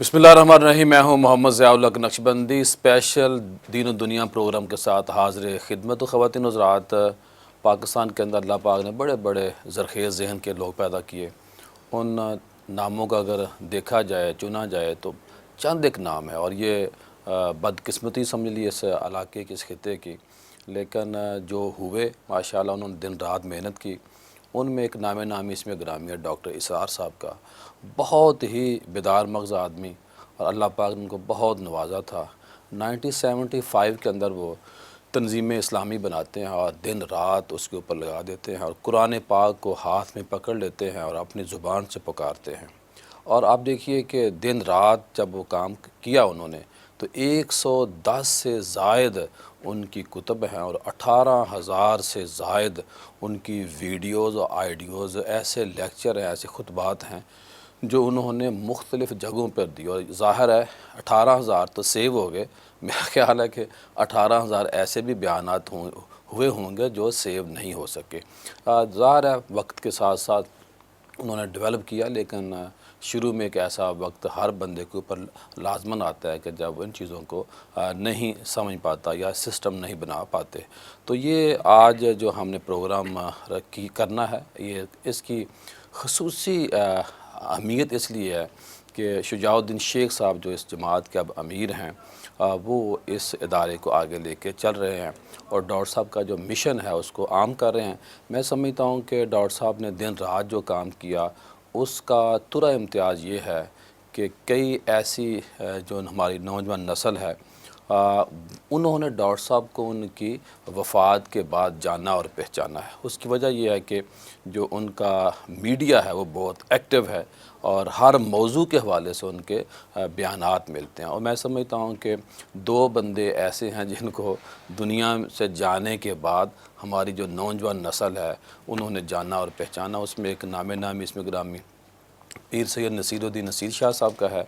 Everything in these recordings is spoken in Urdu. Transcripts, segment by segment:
بسم اللہ الرحمن الرحیم۔ میں ہوں محمد ضیاء الحق نقشبندی، اسپیشل دین و دنیا پروگرام کے ساتھ حاضر خدمت و خواتین حضرات۔ پاکستان کے اندر اللہ پاک نے بڑے بڑے زرخیز ذہن کے لوگ پیدا کیے۔ ان ناموں کا اگر دیکھا جائے، چنا جائے تو چند ایک نام ہے، اور یہ بدقسمتی سمجھ لیے اس علاقے کی، اس خطے کی، لیکن جو ہوئے ماشاءاللہ انہوں نے دن رات محنت کی۔ ان میں ایک نامی اس میں گرامی ہے ڈاکٹر اسرار صاحب کا، بہت ہی بیدار مغز آدمی، اور اللہ پاک نے ان کو بہت نوازا تھا۔ 1975 کے اندر وہ تنظیم اسلامی بناتے ہیں اور دن رات اس کے اوپر لگا دیتے ہیں، اور قرآن پاک کو ہاتھ میں پکڑ لیتے ہیں اور اپنی زبان سے پکارتے ہیں۔ اور آپ دیکھیے کہ دن رات جب وہ کام کیا انہوں نے، تو 110 سے زائد ان کی کتب ہیں، اور 18,000 سے زائد ان کی ویڈیوز اور آئیڈیوز، ایسے لیکچر ہیں، ایسے خطبات ہیں جو انہوں نے مختلف جگہوں پر دی۔ اور ظاہر ہے 18,000 تو سیو ہو گئے، میرا خیال ہے کہ 18,000 ایسے بھی بیانات ہوئے ہوں گے جو سیو نہیں ہو سکے۔ ظاہر ہے وقت کے ساتھ ساتھ انہوں نے ڈیولپ کیا، لیکن شروع میں ایک ایسا وقت ہر بندے کے اوپر لازماً آتا ہے کہ جب ان چیزوں کو نہیں سمجھ پاتا یا سسٹم نہیں بنا پاتے۔ تو یہ آج جو ہم نے پروگرام کرنا ہے، یہ اس کی خصوصی اہمیت اس لیے ہے کہ شجاع الدین شیخ صاحب جو اس جماعت کے اب امیر ہیں، وہ اس ادارے کو آگے لے کے چل رہے ہیں، اور ڈاکٹر صاحب کا جو مشن ہے اس کو عام کر رہے ہیں۔ میں سمجھتا ہوں کہ ڈاکٹر صاحب نے دن رات جو کام کیا، اس کا ترا امتیاز یہ ہے کہ کئی ایسی جو ہماری نوجوان نسل ہے، انہوں نے ڈاکٹر صاحب کو ان کی وفات کے بعد جانا اور پہچانا ہے۔ اس کی وجہ یہ ہے کہ جو ان کا میڈیا ہے وہ بہت ایکٹیو ہے، اور ہر موضوع کے حوالے سے ان کے بیانات ملتے ہیں۔ اور میں سمجھتا ہوں کہ دو بندے ایسے ہیں جن کو دنیا سے جانے کے بعد ہماری جو نوجوان نسل ہے انہوں نے جانا اور پہچانا۔ اس میں ایک نامی اس میں گرامی پیر سید نصیر الدین نصیر شاہ صاحب کا ہے،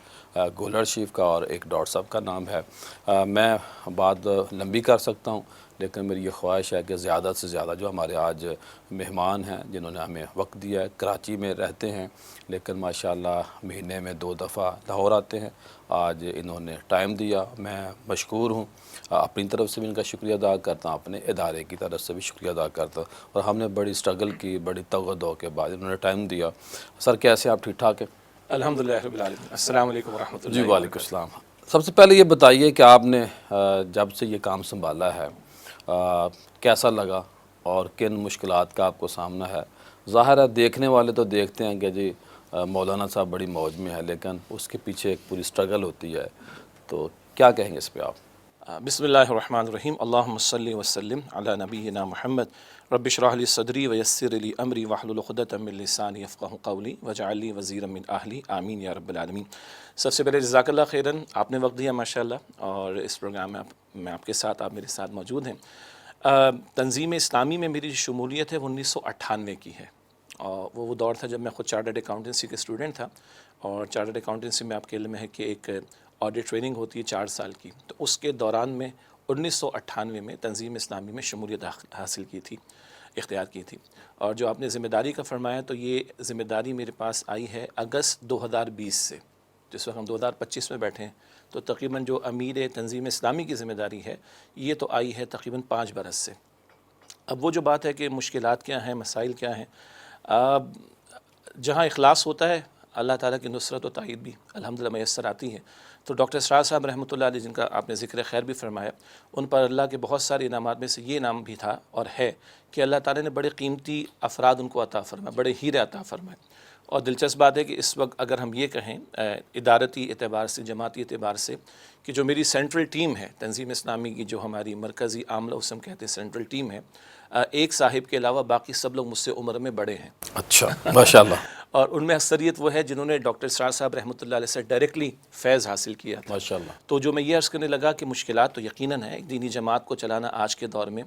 گولڑ شریف کا، اور ایک ڈاکٹر صاحب کا نام ہے۔ میں بات لمبی کر سکتا ہوں، لیکن میری یہ خواہش ہے کہ زیادہ سے زیادہ جو ہمارے آج مہمان ہیں جنہوں نے ہمیں وقت دیا ہے، کراچی میں رہتے ہیں لیکن ماشاءاللہ مہینے میں 2 دفعہ لاہور آتے ہیں، آج انہوں نے ٹائم دیا، میں مشکور ہوں۔ اپنی طرف سے بھی ان کا شکریہ ادا کرتا ہوں، اپنے ادارے کی طرف سے بھی شکریہ ادا کرتا ہوں، اور ہم نے بڑی سٹرگل کی، بڑی تگ و دو کے بعد انہوں نے ٹائم دیا۔ سر کیسے آپ؟ ٹھیک ٹھاک ہیں؟ الحمدللہ رب العالمین۔ السلام علیکم ورحمۃ اللہ۔ جی وعلیکم السلام۔ سب سے پہلے یہ بتائیے کہ آپ نے جب سے یہ کام سنبھالا ہے کیسا لگا، اور کن مشکلات کا آپ کو سامنا ہے؟ ظاہر ہے دیکھنے والے تو دیکھتے ہیں کہ جی مولانا صاحب بڑی موج میں ہے، لیکن اس کے پیچھے ایک پوری سٹرگل ہوتی ہے، تو کیا کہیں گے اس پہ آپ؟ بسم اللہ الرحمن الرحیم۔ اللہم صلی وسلم علی نبینا محمد، رب اشرح لی صدری ویسر لی امری واحلل عقدۃ من لسانی یفقہوا قولی واجعل لی وزیرا من اہلی، آمین یا رب العالمین۔ سب سے پہلے جزاک اللہ خیراً، آپ نے وقت دیا ماشاءاللہ، اور اس پروگرام میں آپ کے ساتھ، آپ میرے ساتھ موجود ہیں۔ تنظیم اسلامی میں میری جو شمولیت ہے وہ 1998 کی ہے، اور وہ دور تھا جب میں خود چارٹرڈ اکاؤنٹنسی کے اسٹوڈنٹ تھا، اور چارٹرڈ اکاؤنٹنسی میں آپ کے علم ہے کہ ایک آڈٹ ٹریننگ ہوتی ہے 4 سال کی، تو اس کے دوران میں 1998 میں تنظیم اسلامی میں شمولیت حاصل کی تھی، اختیار کی تھی۔ اور جو آپ نے ذمہ داری کا فرمایا، تو یہ ذمہ داری میرے پاس آئی ہے اگست 2020 سے، جس وقت ہم 2025 میں بیٹھے ہیں، تو تقریباً جو امیر تنظیم اسلامی کی ذمہ داری ہے یہ تو آئی ہے تقریباً 5 برس سے۔ اب وہ جو بات ہے کہ مشکلات کیا ہیں، مسائل کیا ہیں، جہاں اخلاص ہوتا ہے اللہ تعالیٰ کی نصرت و تائید بھی الحمدللہ میسر آتی ہے۔ تو ڈاکٹر اسرار صاحب رحمۃ اللہ علیہ، جن کا آپ نے ذکر خیر بھی فرمایا، ان پر اللہ کے بہت سارے انعامات میں سے یہ انعام بھی تھا اور ہے کہ اللہ تعالیٰ نے بڑے قیمتی افراد ان کو عطا فرمائے، بڑے ہیرے عطا فرمائے۔ اور دلچسپ بات ہے کہ اس وقت اگر ہم یہ کہیں ادارتی اعتبار سے، جماعتی اعتبار سے، کہ جو میری سینٹرل ٹیم ہے تنظیم اسلامی کی، جو ہماری مرکزی عاملہ اسم کہتے ہیں سینٹرل ٹیم ہے، ایک صاحب کے علاوہ باقی سب لوگ مجھ سے عمر میں بڑے ہیں۔ اچھا، ماشاءاللہ۔ اور ان میں اکثریت وہ ہے جنہوں نے ڈاکٹر اسرار صاحب رحمۃ اللہ علیہ سے ڈائریکٹلی فیض حاصل کیا تھا۔ ماشاءاللہ۔ تو جو میں یہ عرض کرنے لگا کہ مشکلات تو یقیناً ہے ایک دینی جماعت کو چلانا آج کے دور میں،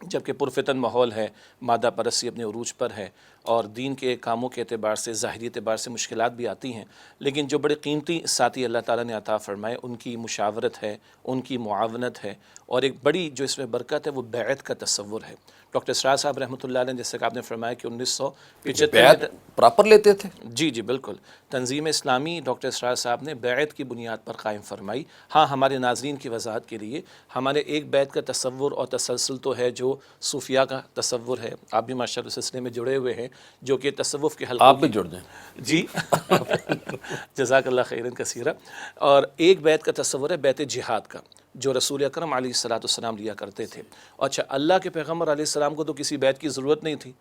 جبکہ پرفتن ماحول ہے، مادہ پرستی اپنے عروج پر ہے، اور دین کے کاموں کے اعتبار سے، ظاہری اعتبار سے مشکلات بھی آتی ہیں، لیکن جو بڑے قیمتی ساتھی اللہ تعالیٰ نے عطا فرمائے، ان کی مشاورت ہے، ان کی معاونت ہے، اور ایک بڑی جو اس میں برکت ہے وہ بیعت کا تصور ہے۔ ڈاکٹر اسرار صاحب رحمۃ اللہ علیہ، جیسے کہ آپ نے فرمایا کہ 1975 بیعت پراپر لیتے تھے؟ جی جی بالکل، تنظیم اسلامی ڈاکٹر اسرار صاحب نے بیعت کی بنیاد پر قائم فرمائی۔ ہاں، ہمارے ناظرین کی وضاحت کے لیے، ہمارے ایک بیعت کا تصور اور تسلسل تو ہے جو صوفیاء کا تصور ہے، آپ بھی ماشاء اللہ سلسلے میں جڑے ہوئے ہیں، جو کہ تصوف کے حلقوں آپ بھی جڑ جائیں۔ جی جزاک اللہ خیرن کثیرہ۔ اور ایک بیعت کا تصور ہے بیعت جہاد کا، جو رسول اکرم علیہ الصلوۃ والسلام لیا کرتے تھے۔ اچھا، اللہ کے پیغمبر علیہ السلام کو تو کسی بیعت کی ضرورت نہیں تھی،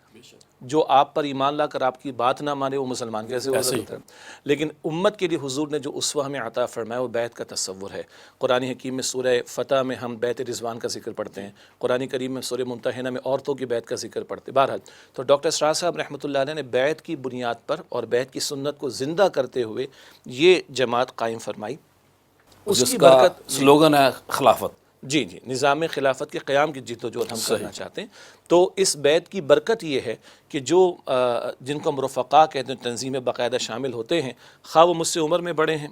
جو آپ پر ایمان لا کر آپ کی بات نہ مانے وہ مسلمان کیسے ہو سکتا ہے؟ لیکن امت کے لیے حضور نے جو اسوہ ہمیں عطا فرمایا وہ بیعت کا تصور ہے۔ قرآن حکیم میں سورہ فتح میں ہم بیعت رضوان کا ذکر پڑھتے ہیں، قرآن کریم میں سورہ ممتحنہ میں عورتوں کی بیعت کا ذکر پڑھتے ہیں۔ بہرحال تو ڈاکٹر اسرار صاحب رحمۃ اللہ علیہ نے بیعت کی بنیاد پر اور بیعت کی سنت کو زندہ کرتے ہوئے یہ جماعت قائم فرمائی۔ اس جس کی کا برکت سلوگن ہے خلافت۔ جی جی، نظام خلافت کے قیام کی جد و جہد ہم کرنا چاہتے ہیں۔ تو اس بیعت کی برکت یہ ہے کہ جو جن کو ہم رفقا کہتے ہیں، تنظیم میں باقاعدہ شامل ہوتے ہیں، خواہ وہ مجھ سے عمر میں بڑے ہیں،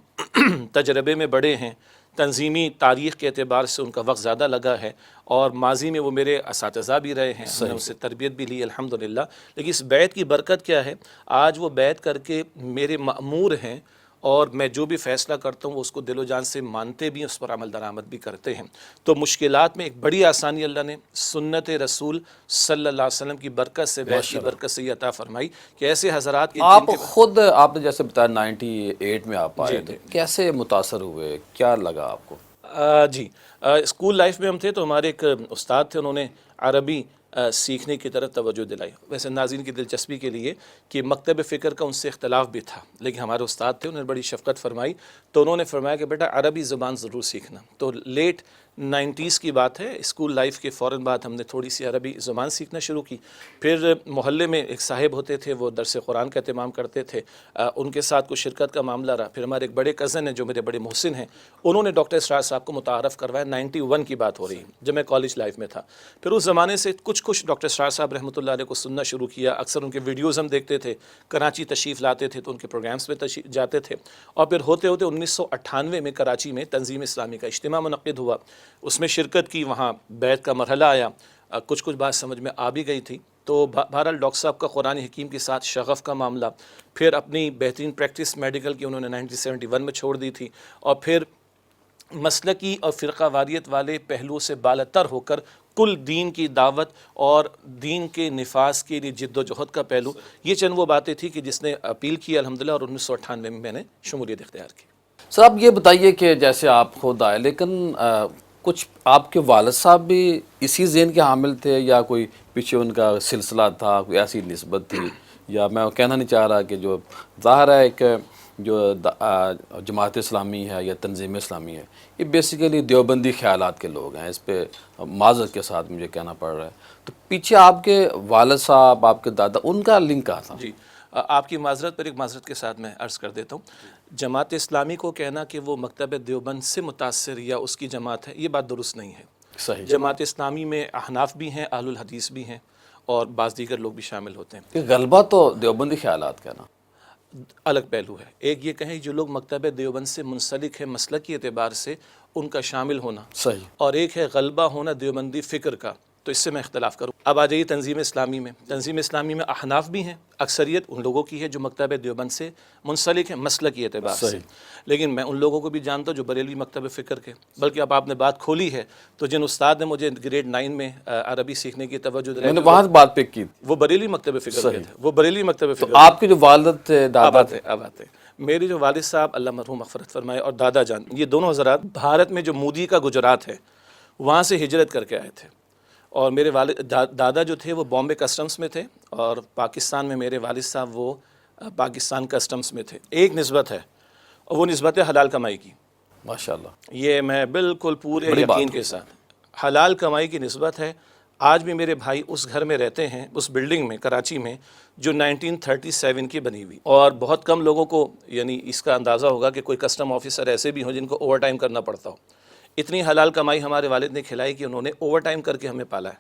تجربے میں بڑے ہیں، تنظیمی تاریخ کے اعتبار سے ان کا وقت زیادہ لگا ہے، اور ماضی میں وہ میرے اساتذہ بھی رہے ہیں، میں ان سے تربیت بھی لی الحمدللہ۔ لیکن اس بیعت کی برکت کیا ہے، آج وہ بیعت کر کے میرے مأمور ہیں، اور میں جو بھی فیصلہ کرتا ہوں وہ اس کو دل و جان سے مانتے بھی ہیں، اس پر عمل درآمد بھی کرتے ہیں۔ تو مشکلات میں ایک بڑی آسانی اللہ نے سنت رسول صلی اللہ علیہ وسلم کی برکت سے، بیعت کی برکت سے یہ عطا فرمائی کہ ایسے حضرات کے آپ خود، آپ نے جیسے بتایا 98 میں آپ آئے تھے، کیسے متاثر ہوئے، کیا لگا آپ کو؟ جی، اسکول لائف میں ہم تھے تو ہمارے ایک استاد تھے، انہوں نے عربی سیکھنے کی طرف توجہ دلائی۔ ویسے ناظرین کی دلچسپی کے لیے کہ مکتب فکر کا ان سے اختلاف بھی تھا، لیکن ہمارے استاد تھے، انہوں نے بڑی شفقت فرمائی، تو انہوں نے فرمایا کہ بیٹا عربی زبان ضرور سیکھنا۔ تو لیٹ 90s کی بات ہے، اسکول لائف کے فوراً بعد ہم نے تھوڑی سی عربی زبان سیکھنا شروع کی۔ پھر محلے میں ایک صاحب ہوتے تھے، وہ درس قرآن کا اہتمام کرتے تھے، ان کے ساتھ کچھ شرکت کا معاملہ رہا۔ پھر ہمارے ایک بڑے کزن ہیں جو میرے بڑے محسن ہیں، انہوں نے ڈاکٹر اسرار صاحب کو متعارف کروایا، 91 کی بات ہو رہی ہے جب میں کالج لائف میں تھا۔ پھر اس زمانے سے کچھ ڈاکٹر اسرار صاحب رحمۃ اللہ علیہ کو سننا شروع کیا، اکثر ان کے ویڈیوز ہم دیکھتے تھے، کراچی تشریف لاتے تھے تو ان کے پروگرامز میں جاتے تھے، اور پھر ہوتے ہوتے 1998 میں کراچی میں تنظیم اسلامی کا اجتماع منعقد ہوا، اس میں شرکت کی، وہاں بیعت کا مرحلہ آیا، کچھ بات سمجھ میں آ بھی گئی تھی۔ تو بہرحال ڈاکٹر صاحب کا قرآن حکیم کے ساتھ شغف کا معاملہ، پھر اپنی بہترین پریکٹس میڈیکل کی انہوں نے 1971 میں چھوڑ دی تھی، اور پھر مسلکی اور فرقہ واریت والے پہلو سے بالاتر ہو کر کل دین کی دعوت اور دین کے نفاذ کے لیے جد و جہد کا پہلو، یہ چند وہ باتیں تھی کہ جس نے اپیل کی الحمدللہ، اور 1998 میں میں نے شمولیت اختیار کی۔ سر آپ یہ بتائیے کہ جیسے آپ خود آئے، لیکن کچھ آپ کے والد صاحب بھی اسی ذہن کے حامل تھے، یا کوئی پیچھے ان کا سلسلہ تھا، کوئی ایسی نسبت تھی؟ یا میں کہنا نہیں چاہ رہا کہ جو ظاہر ہے کہ جو جماعت اسلامی ہے یا تنظیم اسلامی ہے، یہ بیسیکلی دیوبندی خیالات کے لوگ ہیں، اس پہ معذرت کے ساتھ مجھے کہنا پڑ رہا ہے۔ تو پیچھے آپ کے والد صاحب، آپ کے دادا، ان کا لنک کہاں تھا؟ جی، آپ کی معذرت پر ایک معذرت کے ساتھ میں عرض کر دیتا ہوں، جماعت اسلامی کو کہنا کہ وہ مکتب دیوبند سے متاثر یا اس کی جماعت ہے، یہ بات درست نہیں ہے۔ صحیح۔ جماعت اسلامی میں احناف بھی ہیں، اہل الحدیث بھی ہیں، اور بعض دیگر لوگ بھی شامل ہوتے ہیں۔ کہ غلبہ تو دیوبندی خیالات کا نا الگ پہلو ہے، ایک یہ کہیں جو لوگ مکتب دیوبند سے منسلک ہے مسلک کی اعتبار سے، ان کا شامل ہونا، صحیح، اور ایک ہے غلبہ ہونا دیوبندی فکر کا، تو اس سے میں اختلاف کروں۔ اب آ جائیے تنظیم اسلامی میں، تنظیم اسلامی میں احناف بھی ہیں، اکثریت ان لوگوں کی ہے جو مکتب دیوبند سے منسلک ہیں مسلک کی اعتبار سے، لیکن میں ان لوگوں کو بھی جانتا ہوں جو بریلوی مکتب فکر کے، بلکہ اب آپ نے بات کھولی ہے تو جن استاد نے مجھے گریڈ 9 میں عربی سیکھنے کی توجہ دلائی، میں نے وہاں بات پک کی، وہ بریلوی مکتب فکر کے تھے، وہ بریلوی مکتب فکر۔ آپ کے جو والد تھے، دادا تھے، اب آتے میرے جو والد صاحب اللہ مرحوم مغفرت فرمائے اور دادا جان، یہ دونوں حضرات بھارت میں جو مودی کا گجرات ہے وہاں سے ہجرت کر کے آئے تھے، اور میرے والد دادا جو تھے وہ بامبے کسٹمز میں تھے، اور پاکستان میں میرے والد صاحب وہ پاکستان کسٹمز میں تھے۔ ایک نسبت ہے، اور وہ نسبت ہے حلال کمائی کی، ماشاءاللہ، یہ میں بالکل پورے یقین کے ساتھ، حلال کمائی کی نسبت ہے۔ آج بھی میرے بھائی اس گھر میں رہتے ہیں، اس بلڈنگ میں کراچی میں، جو 1937 کی بنی ہوئی، اور بہت کم لوگوں کو یعنی اس کا اندازہ ہوگا کہ کوئی کسٹم آفیسر ایسے بھی ہوں جن کو اوور ٹائم کرنا پڑتا ہو۔ اتنی حلال کمائی ہمارے والد نے کھلائی کہ انہوں نے اوور ٹائم کر کے ہمیں پالا ہے،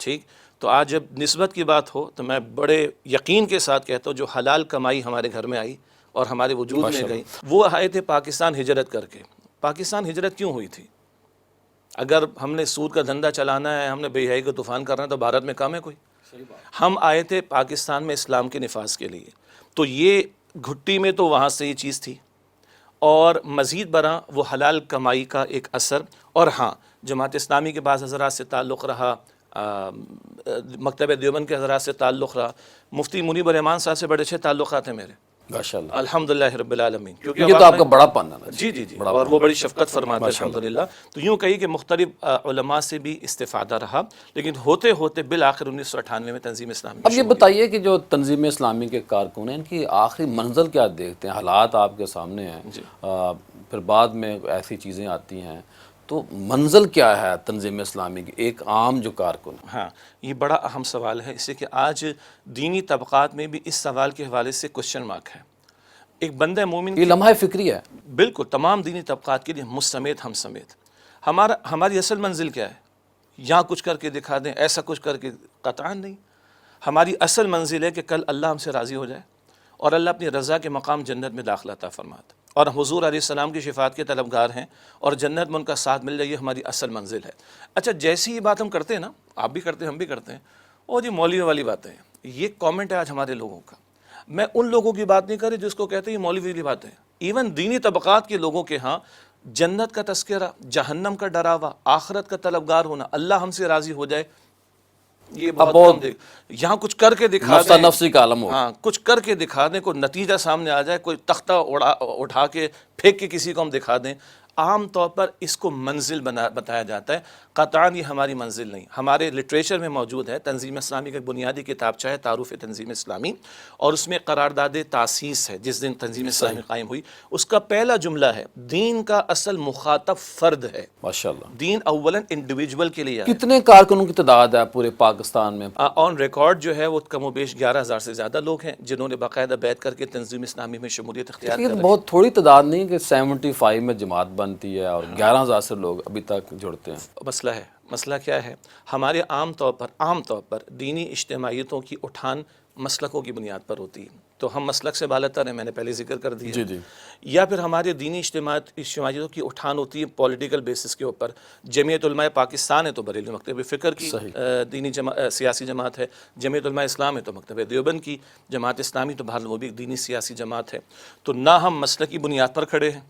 ٹھیک۔ تو آج جب نسبت کی بات ہو تو میں بڑے یقین کے ساتھ کہتا ہوں جو حلال کمائی ہمارے گھر میں آئی اور ہمارے وجود میں گئی، وہ آئے تھے پاکستان ہجرت کر کے۔ پاکستان ہجرت کیوں ہوئی تھی؟ اگر ہم نے سود کا دھندا چلانا ہے، ہم نے بے حیائی کا طوفان کرنا ہے، تو بھارت میں کام ہے کوئی؟ ہم آئے تھے پاکستان میں اسلام کے نفاذ کے لیے۔ تو یہ گھٹی میں تو وہاں سے یہ چیز تھی، اور مزید برآں وہ حلال کمائی کا ایک اثر، اور ہاں جماعت اسلامی کے بعض حضرات سے تعلق رہا، مکتبہ دیوبند کے حضرات سے تعلق رہا، مفتی منیب الرحمان صاحب سے بڑے اچھے تعلقات ہیں میرے، ماشاء اللہ، الحمدللہ رب العالمین، کیونکہ یہ تو آپ کا بڑا پن ہے نا جی جی جی، بڑا اور پن۔ وہ بڑی شفقت فرماتے ہیں الحمدللہ۔ تو یوں کہیے کہ مختلف علماء سے بھی استفادہ رہا، لیکن ہوتے ہوتے بالآخر 1998 میں تنظیم اسلامی اب یہ بتائیے کہ جو تنظیم اسلامی کے کارکن ہیں، ان کی آخری منزل کیا دیکھتے ہیں؟ حالات آپ کے سامنے ہیں، پھر بعد میں ایسی چیزیں آتی ہیں، تو منزل کیا ہے تنظیم اسلامی کی، ایک عام جو کارکن ہے؟ ہاں، یہ بڑا اہم سوال ہے، اس سے کہ آج دینی طبقات میں بھی اس سوال کے حوالے سے کوشچن مارک ہے۔ ایک بندہ مومن یہ لمحہ فکری ہے۔ بالکل تمام دینی طبقات کے لیے، مجھ سمیت، ہم سمیت، ہماری اصل منزل کیا ہے؟ یہاں کچھ کر کے دکھا دیں، ایسا کچھ کر کے، قطعاً نہیں۔ ہماری اصل منزل ہے کہ کل اللہ ہم سے راضی ہو جائے اور اللہ اپنی رضا کے مقام جنت میں داخلہ عطا فرماتا، اور حضور علیہ السلام کی شفاعت کے طلبگار ہیں، اور جنت میں ان کا ساتھ مل جائے، یہ ہماری اصل منزل ہے۔ اچھا، جیسی یہ بات ہم کرتے ہیں نا، آپ بھی کرتے ہیں، ہم بھی کرتے ہیں، اور یہ مولوی والی باتیں ہیں، یہ کامنٹ ہے آج ہمارے لوگوں کا۔ میں ان لوگوں کی بات نہیں کر رہی جس کو کہتے ہیں یہ مولوی والی باتیں ہیں، ایون دینی طبقات کے لوگوں کے ہاں جنت کا تذکرہ، جہنم کا ڈراوا، آخرت کا طلبگار ہونا، اللہ ہم سے راضی ہو جائے، یہ بہت کم دیکھ، یہاں کچھ کر کے دکھا نفسہ دیں، نفسی کا عالم ہو۔ ہاں کچھ کر کے دکھا دیں، کوئی نتیجہ سامنے آ جائے، کوئی تختہ اٹھا کے پھینک کے کسی کو ہم دکھا دیں، عام طور پر اس کو منزل بتایا جاتا ہے۔ قطعاً یہ ہماری منزل نہیں، ہمارے لٹریچر میں موجود ہے، تنظیم اسلامی کا ایک بنیادی کتابچہ ہے تعارف تنظیم اسلامی، اور اس میں قرارداد تاسیس ہے جس دن تنظیم اسلامی قائم ہوئی، اس کا پہلا جملہ ہے دین کا اصل مخاطب فرد ہے، ماشاءاللہ، دین اولاً انڈیویجول کے لیے ہے۔ کتنے کارکنوں کی تعداد ہے پورے پاکستان میں؟ آن ریکارڈ جو ہے وہ کم و بیش 11,000 سے زیادہ لوگ ہیں جنہوں نے باقاعدہ بیعت کر کے تنظیم اسلامی میں شمولیت اختیار یہ کر رکھی۔ بہت تھوڑی تعداد نہیں کہ 75 میں جماعت بنتی ہے اور 11,000 سے لوگ ابھی تک جڑتے ہیں۔ مسئلہ ہے، مسئلہ کیا ہے؟ ہمارے عام طور پر دینی اجتماعیتوں کی اٹھان مسلکوں کی بنیاد پر ہوتی ہے، تو ہم مسلک سے بالاتر ہیں، میں نے پہلے ذکر کر دیا، جی جی، یا پھر ہمارے دینی اجتماعیتوں کی اٹھان ہوتی ہے پولیٹیکل بیسس کے اوپر۔ جمعیت علماء پاکستان ہے تو بریلوی مکتب فکر کی دینی سیاسی جماعت ہے، جمعیت علماء اسلام ہے تو مکتب دیوبند کی، جماعت اسلامی تو بہرحال وہ بھی ایک دینی سیاسی جماعت ہے۔ تو نہ ہم مسلکی بنیاد پر کھڑے ہیں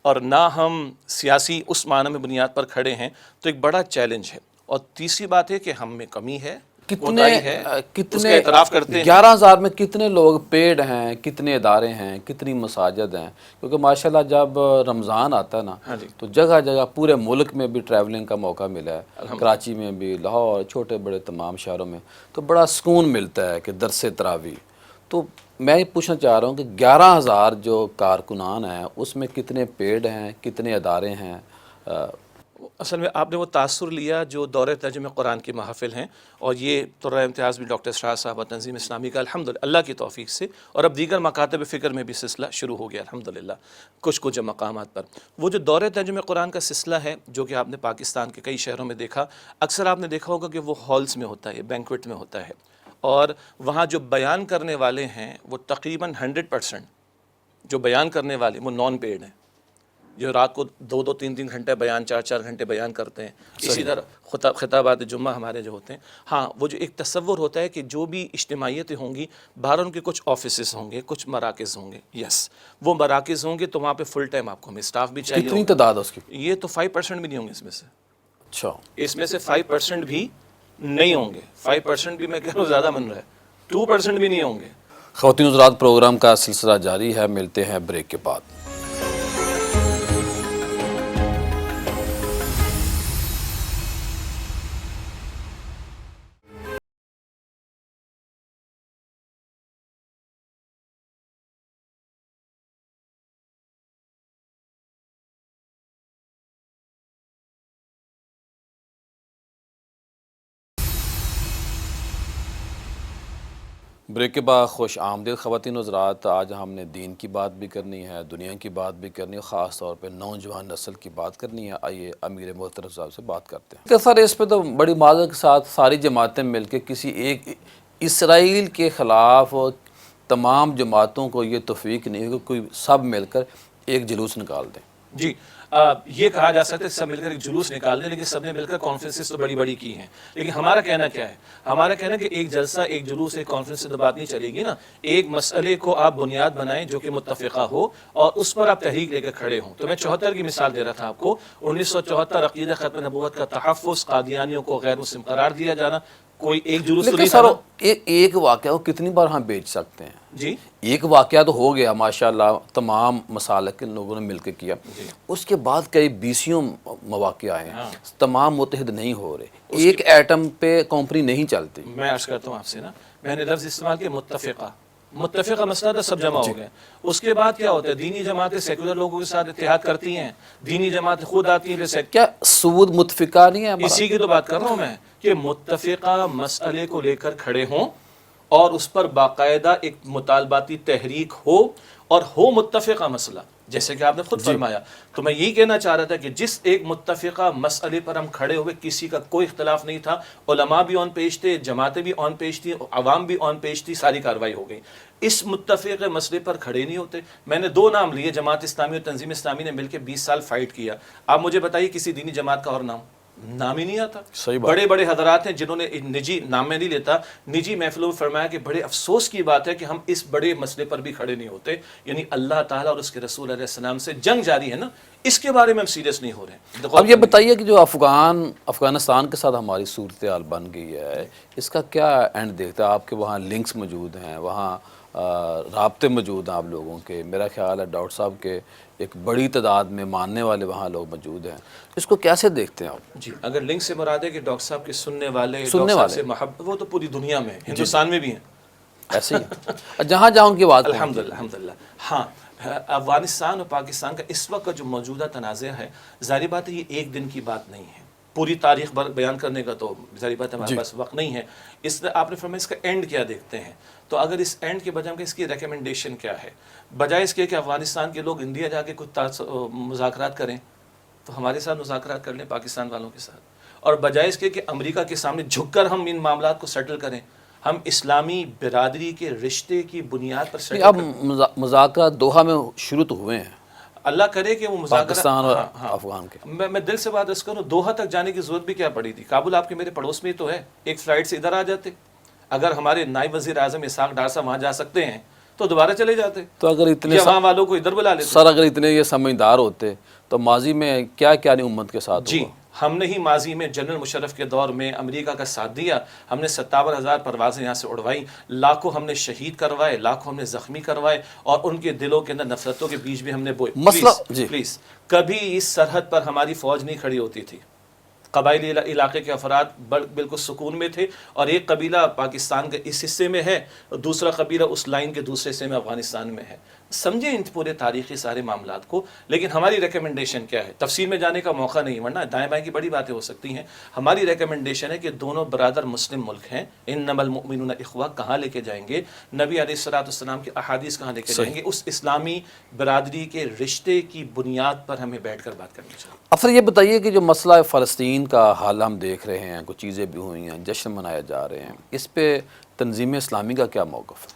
اور نہ ہم سیاسی اس معنی میں بنیاد پر کھڑے ہیں، تو ایک بڑا چیلنج ہے۔ اور تیسری بات ہے کہ ہم میں کمی ہے، کوتاہی ہے، اس کا اعتراف کرتے ہیں۔ 11,000 میں کتنے لوگ پیڈ ہیں، کتنے ادارے ہیں، کتنی مساجد ہیں؟ کیونکہ ماشاءاللہ جب رمضان آتا ہے نا تو جگہ جگہ پورے ملک میں بھی ٹریولنگ کا موقع ملا ہے، کراچی میں بھی، لاہور، چھوٹے بڑے تمام شہروں میں، تو بڑا سکون ملتا ہے کہ درس تراویح۔ تو میں یہ پوچھنا چاہ رہا ہوں کہ 11,000 جو کارکنان ہیں اس میں کتنے پیڈ ہیں، کتنے ادارے ہیں؟ اصل میں آپ نے وہ تاثر لیا جو دورہ ترجمہ قرآن کی محافل ہیں، اور یہ طرح امتیاز بھی ڈاکٹر شاہ صاحب اور تنظیم اسلامی کا الحمدللہ اللہ کی توفیق سے، اور اب دیگر مکاتب فکر میں بھی سلسلہ شروع ہو گیا الحمدللہ کچھ مقامات پر۔ وہ جو دورہ ترجمہ قرآن کا سلسلہ ہے جو کہ آپ نے پاکستان کے کئی شہروں میں دیکھا، اکثر آپ نے دیکھا ہوگا کہ وہ ہالز میں ہوتا ہے، بینکویٹ میں ہوتا ہے، اور وہاں جو بیان کرنے والے ہیں وہ تقریباً 100% جو بیان کرنے والے وہ نان پیڈ ہیں، جو رات کو 2-3 گھنٹے بیان، 4 گھنٹے بیان کرتے ہیں۔ اسی طرح خطابات جمعہ ہمارے جو ہوتے ہیں، ہاں وہ جو ایک تصور ہوتا ہے کہ جو بھی اجتماعیتیں ہوں گی باہر ان کے کچھ آفیسز ہوں گے، کچھ مراکز ہوں گے، یس وہ مراکز ہوں گے تو وہاں پہ فل ٹائم آپ کو ہمیں اسٹاف بھی چاہیے کتنی ہوگا۔ تعداد ہے اس کی؟ یہ تو 5% بھی نہیں ہوں گے اس میں سے، اچھا، اس میں سے 5% بھی نہیں ہوں گے، 5% بھی میں کہہ رہا ہوں زیادہ بن رہا ہے، 2% بھی نہیں ہوں گے۔ خواتین حضرات، پروگرام کا سلسلہ جاری ہے، ملتے ہیں بریک کے بعد۔ بریک کے بعد خوش آمدید خواتین حضرات۔ آج ہم نے دین کی بات بھی کرنی ہے، دنیا کی بات بھی کرنی ہے، خاص طور پہ نوجوان نسل کی بات کرنی ہے۔ آئیے امیر محترم صاحب سے بات کرتے ہیں کہ سر اس پہ تو بڑی معذرت کے ساتھ ساری جماعتیں مل کے کسی ایک اسرائیل کے خلاف تمام جماعتوں کو یہ توفیق نہیں ہے کہ کوئی سب مل کر ایک جلوس نکال دیں۔ جی یہ کہا جا سکتا ہے سب مل کر ایک جلوس نکال دیں، لیکن سب نے مل کر کانفرنسز تو بڑی بڑی کی ہیں، لیکن ہمارا کہنا کیا ہے؟ ہمارا کہنا ہے کہ ایک جلسہ، ایک جلوس، ایک کانفرنس سے تو بات نہیں چلے گی نا. ایک مسئلے کو آپ بنیاد بنائیں جو کہ متفقہ ہو اور اس پر آپ تحریک لے کر کھڑے ہوں. تو میں 74 کی مثال دے رہا تھا آپ کو. 1974 عقیدہ ختم نبوت کا تحفظ، قادیانیوں کو غیر مسلم قرار دیا جانا، کوئی ایک جلوس تو لیکن نہیں تھا سر نا؟ ایک واقعہ کو کتنی بار ہم بیچ سکتے ہیں؟ جی ایک واقعہ تو ہو گیا ماشاءاللہ، تمام مسالک کے لوگوں نے مل کے کیا، اس کے بعد کئی بیسیوں مواقع آئے ہیں، تمام متحد نہیں ہو رہے، ایک ایٹم پہ کمپنی نہیں چلتی. میں عرض کرتا ہوں آپ سے نا، میں نے لفظ استعمال کیا متفقہ. متفقہ مسئلہ تھا، سب جمع ہو گئے. اس کے بعد کیا ہوتا ہے؟ دینی جماعتیں سیکولر لوگوں کے ساتھ اتحاد کرتی ہیں، دینی جماعتیں خود آتی ہیں. پھر کیا سعود متفقہ نہیں ہے ہمارا؟ اسی کی تو بات کر رہا ہوں میں کہ متفقہ مسئلے کو لے کر کھڑے ہوں اور اس پر باقاعدہ ایک مطالباتی تحریک ہو اور ہو متفقہ مسئلہ، جیسے کہ آپ نے خود فرمایا. تو میں یہی کہنا چاہ رہا تھا کہ جس ایک متفقہ مسئلے پر ہم کھڑے ہوئے، کسی کا کوئی اختلاف نہیں تھا، علماء بھی آن پیش تھے، جماعتیں بھی آن پیش تھی، عوام بھی آن پیش تھی، ساری کارروائی ہو گئی. اس متفق مسئلے پر کھڑے نہیں ہوتے. میں نے 2 نام لیے، جماعت اسلامی اور تنظیم اسلامی نے مل کے 20 سال فائٹ کیا. آپ مجھے بتائیے کسی دینی جماعت کا اور نام ہی نہیں آتا. صحیح بات. بڑے بڑے حضرات ہیں جنہوں نے نجی، نام میں نہیں لیتا، نجی محفلوں میں فرمایا کہ بڑے افسوس کی بات ہے کہ ہم اس بڑے مسئلے پر بھی کھڑے نہیں ہوتے. یعنی اللہ تعالیٰ اور اس کے رسول علیہ السلام سے جنگ جاری ہے نا، اس کے بارے میں ہم سیریس نہیں ہو رہے ہیں. اب یہ بتائیے کہ جو افغانستان کے ساتھ ہماری صورتحال بن گئی ہے، اس کا کیا اینڈ دیکھتا ہے؟ آپ کے وہاں لنکس موجود ہیں، وہاں رابطے موجود ہیں آپ لوگوں کے، میرا خیال ہے ڈاکٹر صاحب کے ایک بڑی تعداد میں ماننے والے وہاں لوگ موجود ہیں، اس کو کیسے دیکھتے ہیں آپ؟ جی اگر لنک سے مراد ہے کہ ڈاکٹر صاحب کے سننے والے، ڈاکٹر صاحب سے محبت، وہ تو پوری دنیا میں، ہندوستان میں بھی ہیں ایسے ہی جہاں جہاں ان کی بات الحمدللہ الحمدللہ. ہاں افغانستان اور پاکستان کا اس وقت کا جو موجودہ تنازع ہے، ظاہر بات ہے یہ ایک دن کی بات نہیں ہے. پوری تاریخ بیان کرنے کا تو ظاہر بات ہے ہمارے پاس وقت نہیں ہے. اس نے آپ نے فرمایا اس کا اینڈ کیا دیکھتے ہیں، تو اگر اس اینڈ کے بجائے اس کی ریکمنڈیشن کیا ہے، بجائے اس کے کہ افغانستان کے لوگ انڈیا جا کے کچھ مذاکرات کریں، تو ہمارے ساتھ مذاکرات کر لیں پاکستان والوں کے ساتھ، اور بجائے اس کے کہ امریکہ کے سامنے جھک کر ہم ان معاملات کو سیٹل کریں، ہم اسلامی برادری کے رشتے کی بنیاد پر سیٹل اب کریں. مذاکرات دوحہ میں شروع تو ہوئے ہیں، اللہ کرے کہ وہ مذاکرات پاکستان اور افغان کے. میں دل سے بات اس کروں، دوحہ تک جانے کی ضرورت بھی کیا پڑی تھی؟ کابل آپ کے میرے پڑوس میں ہی تو ہے، ایک فلائٹ سے ادھر آ جاتے. اگر ہمارے نائب وزیر اعظم اسحاق ڈار صاحب وہاں جا سکتے ہیں تو دوبارہ چلے جاتے، تو اگر اتنے وہاں والوں کو ادھر بلا لیتے. سر اگر اتنے یہ سمجھدار ہوتے تو ماضی میں کیا کیا نہیں امت کے ساتھ جی ہوا؟ ہم نے ہی ماضی میں جنرل مشرف کے دور میں امریکہ کا ساتھ دیا، ہم نے 57,000 پروازیں یہاں سے اڑوائی، لاکھوں ہم نے شہید کروائے، لاکھوں ہم نے زخمی کروائے، اور ان کے دلوں کے اندر نفرتوں کے بیج بھی ہم نے بوئے. مسئلہ جی پلیز کبھی اس سرحد پر ہماری فوج نہیں کھڑی ہوتی تھی. قبائلی علاقے کے افراد بالکل سکون میں تھے، اور ایک قبیلہ پاکستان کے اس حصے میں ہے اور دوسرا قبیلہ اس لائن کے دوسرے حصے میں افغانستان میں ہے. سمجھیں ان پورے تاریخی سارے معاملات کو. لیکن ہماری ریکمنڈیشن کیا ہے؟ تفصیل میں جانے کا موقع نہیں، ورنہ دائیں بائیں کی بڑی باتیں ہو سکتی ہیں. ہماری ریکمنڈیشن ہے کہ دونوں برادر مسلم ملک ہیں، انما المؤمنون اخوہ کہاں لے کے جائیں گے؟ نبی علیہ الصلوۃ والسلام کی احادیث کہاں لے کے جائیں گے؟ اس اسلامی برادری کے رشتے کی بنیاد پر ہمیں بیٹھ کر بات کرنی چاہیے. افسر یہ بتائیے کہ جو مسئلہ فلسطین کا حال ہم دیکھ رہے ہیں، کچھ چیزیں بھی ہوئی ہیں، جشن منائے جا رہے ہیں، اس پہ تنظیم اسلامی کا کیا موقف ہے؟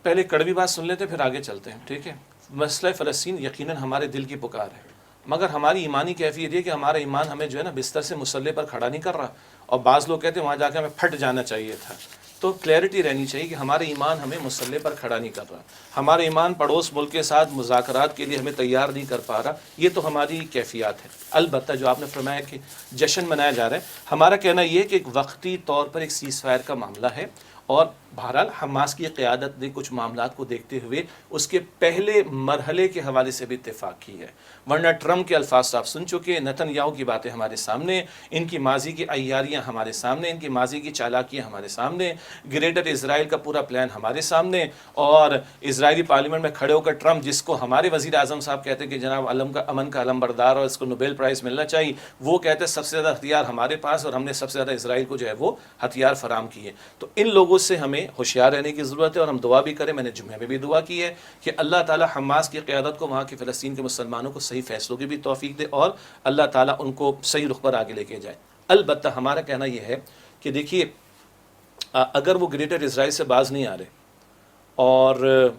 پہلے کڑوی بات سن لیتے پھر آگے چلتے ہیں، ٹھیک ہے؟ مسئلہ فلسطین یقیناً ہمارے دل کی پکار ہے، مگر ہماری ایمانی کیفیت یہ کہ ہمارا ایمان ہمیں جو ہے نا بستر سے مسلح پر کھڑا نہیں کر رہا. اور بعض لوگ کہتے ہیں وہاں جا کے ہمیں پھٹ جانا چاہیے تھا. تو کلیئرٹی رہنی چاہیے کہ ہمارا ایمان ہمیں مسلح پر کھڑا نہیں کر رہا، ہمارا ایمان پڑوس ملک کے ساتھ مذاکرات کے لیے ہمیں تیار نہیں کر پا رہا. یہ تو ہماری کیفیات ہے. البتہ جو آپ نے فرمایا کہ جشن منایا جا رہا ہے، ہمارا کہنا یہ ہے کہ ایک وقتی طور پر ایک سیز فائر کا معاملہ ہے، اور بہرحال حماس کی قیادت نے کچھ معاملات کو دیکھتے ہوئے اس کے پہلے مرحلے کے حوالے سے بھی اتفاق کی ہے. ورنہ ٹرمپ کے الفاظ آپ سن چکے، نتن یاہو کی باتیں ہمارے سامنے، ان کی ماضی کی عیاریاں ہمارے سامنے، ان کی ماضی کی چالاکیاں ہمارے سامنے، گریٹر اسرائیل کا پورا پلان ہمارے سامنے. اور اسرائیلی پارلیمنٹ میں کھڑے ہو کر ٹرمپ، جس کو ہمارے وزیر اعظم صاحب کہتے ہیں کہ جناب امن کا علم بردار اور اس کو نوبیل پرائز ملنا چاہیے، وہ کہتے ہیں سب سے زیادہ ہتھیار ہمارے پاس اور ہم نے سب سے زیادہ اسرائیل کو جو ہے وہ ہتھیار فراہم کیے. تو ان لوگوں سے ہمیں ہوشیار رہنے کی ضرورت ہے، اور ہم دعا بھی کریں. میں نے جمعے میں بھی دعا کی ہے کہ اللہ تعالی حماس کی قیادت کو، وہاں کے فلسطین کے مسلمانوں کو صحیح فیصلوں کی بھی توفیق دے، اور اللہ تعالیٰ ان کو صحیح رخ پر آگے لے کے جائے. البتہ ہمارا کہنا یہ ہے کہ دیکھیے اگر وہ گریٹر اسرائیل سے باز نہیں آ رہے، اور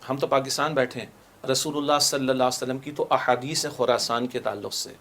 ہم تو پاکستان بیٹھے ہیں، رسول اللہ صلی اللہ علیہ وسلم کی تو احادیث ہیں خراسان کے تعلق سے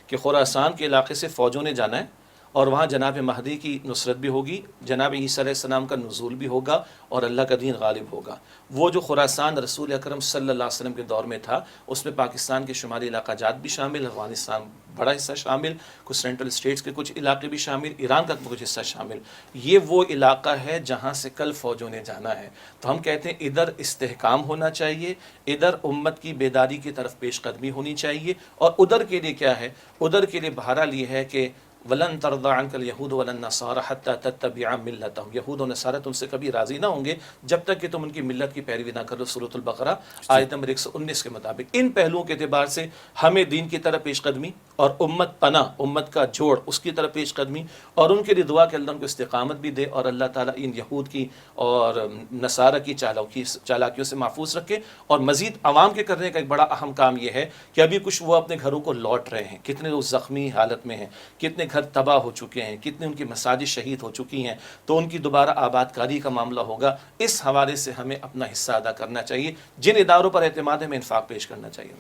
کہ خراسان کے علاقے سے فوجوں نے جانا ہے اور وہاں جناب مہدی کی نصرت بھی ہوگی، جناب عیسیٰ علیہ السلام کا نزول بھی ہوگا اور اللہ کا دین غالب ہوگا۔ وہ جو خراسان رسول اکرم صلی اللہ علیہ وسلم کے دور میں تھا، اس میں پاکستان کے شمالی علاقہ جات بھی شامل، افغانستان بڑا حصہ شامل، کچھ سینٹرل اسٹیٹس کے کچھ علاقے بھی شامل، ایران کا کچھ حصہ شامل۔ یہ وہ علاقہ ہے جہاں سے کل فوجوں نے جانا ہے۔ تو ہم کہتے ہیں ادھر استحکام ہونا چاہیے، ادھر امت کی بیداری کی طرف پیش قدمی ہونی چاہیے، اور ادھر کے لیے کیا ہے؟ ادھر کے لیے بہرحال یہ ہے کہ وَلَن تَرْضَ عَنْكَ الْيَهُودُ وَلَا النَّصَارَى حَتَّى تَتَّبِعَ مِلَّتَهُمْ، یہود و نصارہ تم سے کبھی راضی نہ ہوں گے جب تک کہ تم ان کی ملت کی پیروی نہ کرو۔ سورۃ البقرہ آیت نمبر 119 کے مطابق ان پہلوؤں کے اعتبار سے ہمیں دین کی طرف پیش قدمی اور امت پناہ، امت کا جوڑ، اس کی طرف پیش قدمی، اور ان کے لیے دعا کہ اللہ ان کو استقامت بھی دے اور اللہ تعالیٰ ان یہود کی اور نصارہ کی چالاکیوں سے محفوظ رکھے۔ اور مزید عوام کے کرنے کا ایک بڑا اہم کام یہ ہے کہ ابھی کچھ وہ اپنے گھروں کو لوٹ رہے ہیں، کتنے لوگ زخمی حالت میں ہیں، کتنے گھر تباہ ہو چکے ہیں، کتنے ان کی مساجد شہید ہو چکی ہیں، تو ان کی دوبارہ آباد کاری کا معاملہ ہوگا۔ اس حوالے سے ہمیں اپنا حصہ ادا کرنا چاہیے، جن اداروں پر اعتماد ہے ہمیں انفاق پیش کرنا چاہیے۔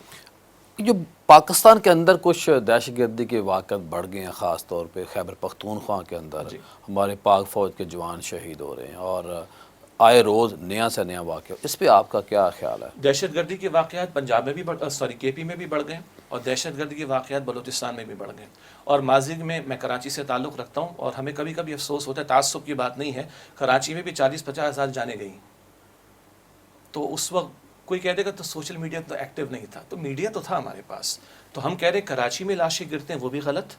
جو پاکستان کے اندر کچھ دہشت گردی کے واقعات بڑھ گئے ہیں، خاص طور پہ خیبر پختونخوا کے اندر ہمارے پاک فوج کے جوان شہید ہو رہے ہیں اور آئے روز نیا سے نیا واقعہ، اس پہ آپ کا کیا خیال ہے؟ دہشت گردی کے واقعات پنجاب میں بھی کے پی میں بھی بڑھ گئے، اور دہشت گردی کے واقعات بلوچستان میں بھی بڑھ گئے۔ اور ماضی میں کراچی سے تعلق رکھتا ہوں، اور ہمیں کبھی کبھی افسوس ہوتا ہے، تعصب کی بات نہیں ہے، کراچی میں بھی 40-50 ہزار جانیں گئیں۔ تو اس وقت کوئی کہہ دے گا تو سوشل میڈیا تو ایکٹیو نہیں تھا، تو میڈیا تو تھا ہمارے پاس، تو ہم کہہ رہے کراچی میں لاشیں گرتے ہیں وہ بھی غلط،